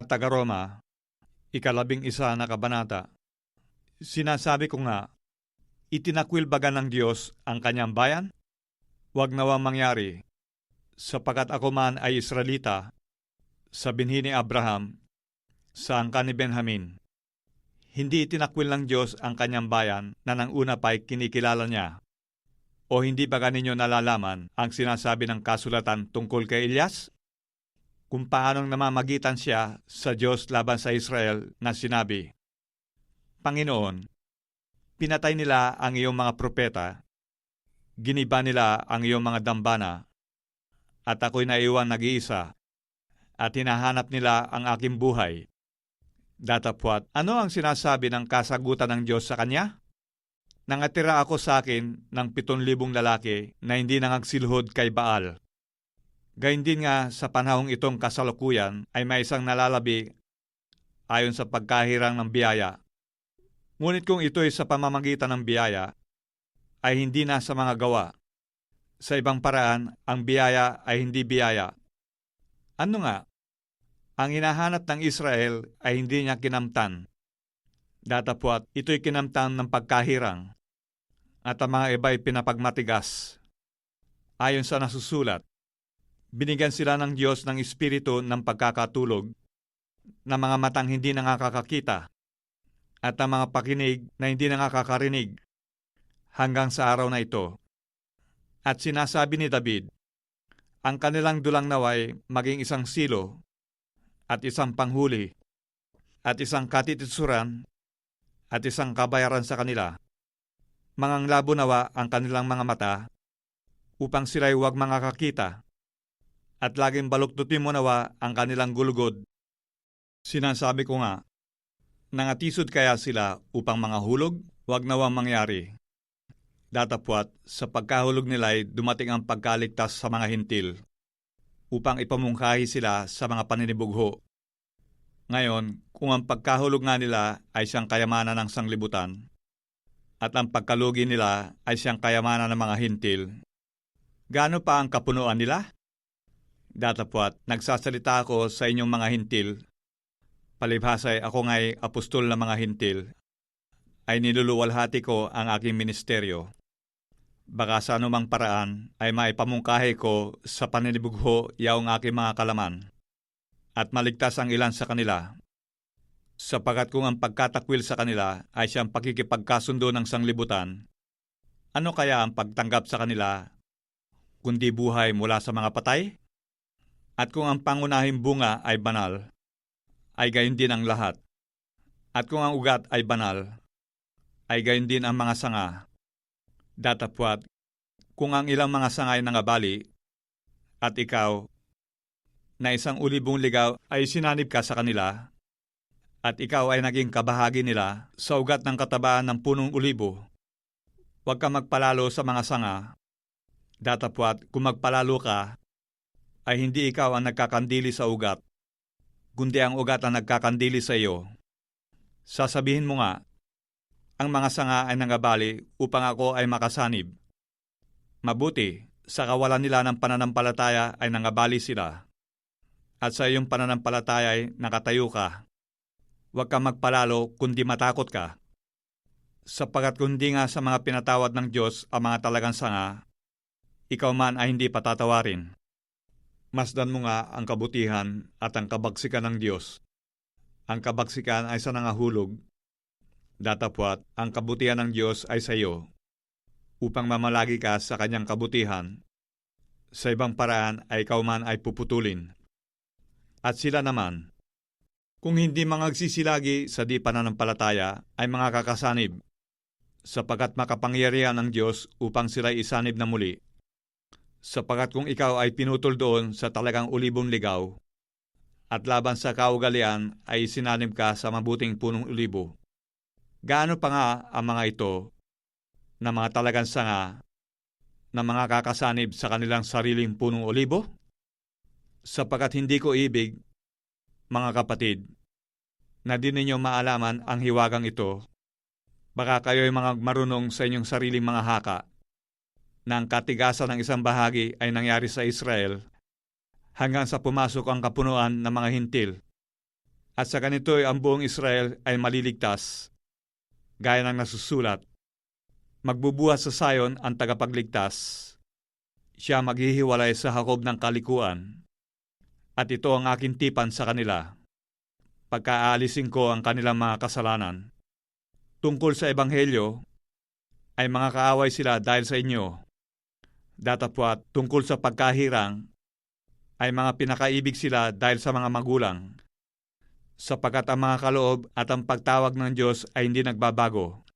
taga-Roma, 11 na kabanata. Sinasabi ko nga, itinakwil baga ng Diyos ang kanyang bayan? Huwag nawang mangyari, sapagkat ako man ay Israelita, sa binhi ni Abraham, sa angkan ni Benjamin. Hindi itinakwil ng Diyos ang kanyang bayan na nang una pa'y kinikilala niya. O hindi ba ninyo nalalaman ang sinasabi ng kasulatan tungkol kay Elias? Kung paanong namamagitan siya sa Diyos laban sa Israel na sinabi, Panginoon, pinatay nila ang iyong mga propeta, giniba nila ang iyong mga dambana, at ako'y naiwan nag-iisa, at hinahanap nila ang aking buhay. Datapwat, ano ang sinasabi ng kasagutan ng Diyos sa kanya? Nangatira ako sa akin ng 7,000 lalaki na hindi nangagsilhod kay Baal. Gayun din nga sa panahong itong kasalukuyan ay may isang nalalabi ayon sa pagkahirang ng biyaya. Ngunit kung ito'y sa pamamagitan ng biyaya, ay hindi na sa mga gawa. Sa ibang paraan, ang biyaya ay hindi biyaya. Ano nga? Ang hinahanap ng Israel ay hindi niya kinamtan. Datapwat, ito'y kinamtan ng pagkahirang, at ang mga iba'y pinapagmatigas. Ayon sa nasusulat, binigyan sila ng Diyos ng espiritu ng pagkakatulog, na mga matang hindi nakakakita, at ang mga pakinig na hindi nakakarinig, hanggang sa araw na ito. At sinasabi ni David, ang kanilang dulang naway maging isang silo, at isang panghuli, at isang katitisuran, at isang kabayaran sa kanila. Manganglabo nawa ang kanilang mga mata, upang sila'y huwag makakakita, at laging baluktutin mo nawa ang kanilang gulugod. Sinasabi ko nga, nangatisod kaya sila upang mga hulog? Huwag nawang mangyari. Datapwat, sa pagkahulog nila'y dumating ang pagkaligtas sa mga hintil, upang ipamungkahi sila sa mga paninibugho. Ngayon, kung ang pagkahulog nga nila ay siyang kayamanan ng sanglibutan, at ang pagkalugi nila ay siyang kayamanan ng mga hintil, gaano pa ang kapunuan nila? Datapwat, nagsasalita ako sa inyong mga hintil, palibhasay ako nga'y apostol ng mga hintil, ay niluluwalhati ko ang aking ministeryo. Baka sa anumang paraan ay maipamungkahi ko sa paninibugho yaong aking mga kalaman, at maligtas ang ilan sa kanila, sapagkat kung ang pagkatakwil sa kanila ay siyang pakikipagkasundo ng sanglibutan, ano kaya ang pagtanggap sa kanila kundi buhay mula sa mga patay? At kung ang pangunahing bunga ay banal, ay gayon din ang lahat. At kung ang ugat ay banal, ay gayon din ang mga sanga. Datapwat, kung ang ilang mga sanga ay nangabali, at ikaw, na isang ulibong ligaw ay sinanib ka sa kanila, at ikaw ay naging kabahagi nila sa ugat ng katabaan ng punong ulibo, huwag ka magpalalo sa mga sanga. Datapwat, kung magpalalo ka, ay hindi ikaw ang nagkakandili sa ugat, kundi ang ugat ang nagkakandili sa iyo. Sasabihin mo nga, ang mga sanga ay nangabali upang ako ay makasanib. Mabuti, sa kawalan nila ng pananampalataya ay nangabali sila. At sa iyong pananampalataya ay nakatayo ka. Huwag kang magpalalo kundi matakot ka. Sapagkat kundi nga sa mga pinatawad ng Diyos ang mga talagang sanga, ikaw man ay hindi patatawarin. Masdan mo nga ang kabutihan at ang kabagsikan ng Diyos. Ang kabagsikan ay sa nangahulog. Datapwat, ang kabutihan ng Diyos ay sa iyo, upang mamalagi ka sa kanyang kabutihan. Sa ibang paraan ay ikaw man ay puputulin. At sila naman, kung hindi mangagsisilagi sa di pananampalataya, ay mga kakasanib, sapagkat makapangyarihan ng Diyos upang sila isanib na muli. Sapagkat kung ikaw ay pinutol doon sa talagang ulibong ligaw, at laban sa kaugalian ay isinanib ka sa mabuting punong ulibo, gaano pa nga ang mga ito na mga talagang sanga na mga kakasanib sa kanilang sariling punong olibo? Sapagkat hindi ko ibig, mga kapatid, na di ninyo maalaman ang hiwagang ito, baka kayo'y mga marunong sa inyong sariling mga haka, na ang katigasan ng isang bahagi ay nangyari sa Israel hanggang sa pumasok ang kapunuan ng mga hintil. At sa ganito ang buong Israel ay maliligtas, gaya ng nasusulat, magbubuhat sa Sion ang tagapagligtas, siya maghihiwalay sa Jacob ng kalikuan, at ito ang aking tipan sa kanila, pagkaaalisin ko ang kanilang mga kasalanan. Tungkol sa Ebanghelyo, ay mga kaaway sila dahil sa inyo. Datapwat tungkol sa pagkahirang, ay mga pinakaibig sila dahil sa mga magulang, sapagkat ang mga kaloob at ang pagtawag ng Diyos ay hindi nagbabago.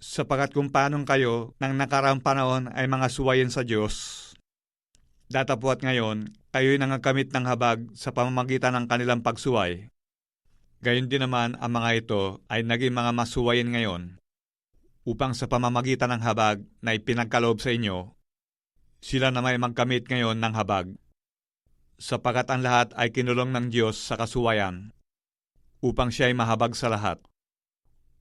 Sapagkat kung paanong kayo ng nakaraang panahon ay mga suwayin sa Diyos, datapwat ngayon kayo'y nangakamit ng habag sa pamamagitan ng kanilang pagsuway. Gayon din naman ang mga ito ay naging mga masuwayin ngayon, upang sa pamamagitan ng habag na ipinagkaloob sa inyo, sila na may magkamit ngayon ng habag. Sapagkat ang lahat ay kinulong ng Diyos sa kasuwayan, upang siya ay mahabag sa lahat.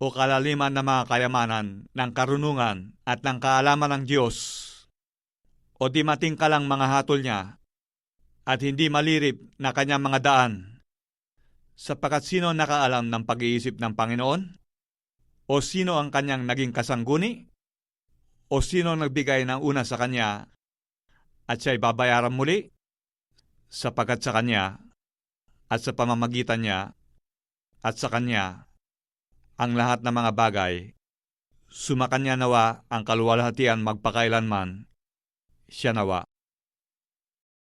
O kalaliman ng mga kayamanan, ng karunungan at ng kaalaman ng Diyos, o di matingkalang mga hatol niya, at hindi malirip na kanyang mga daan. Sapagkat sino nakaalam ng pag-iisip ng Panginoon? O sino ang kanyang naging kasangguni? O sino nagbigay ng una sa kanya at siya'y babayaran muli? Sapagkat sa kanya at sa pamamagitan niya at sa kanya ang lahat ng mga bagay, sumakanya nawa ang kaluwalhatian magpakailanman, siya nawa.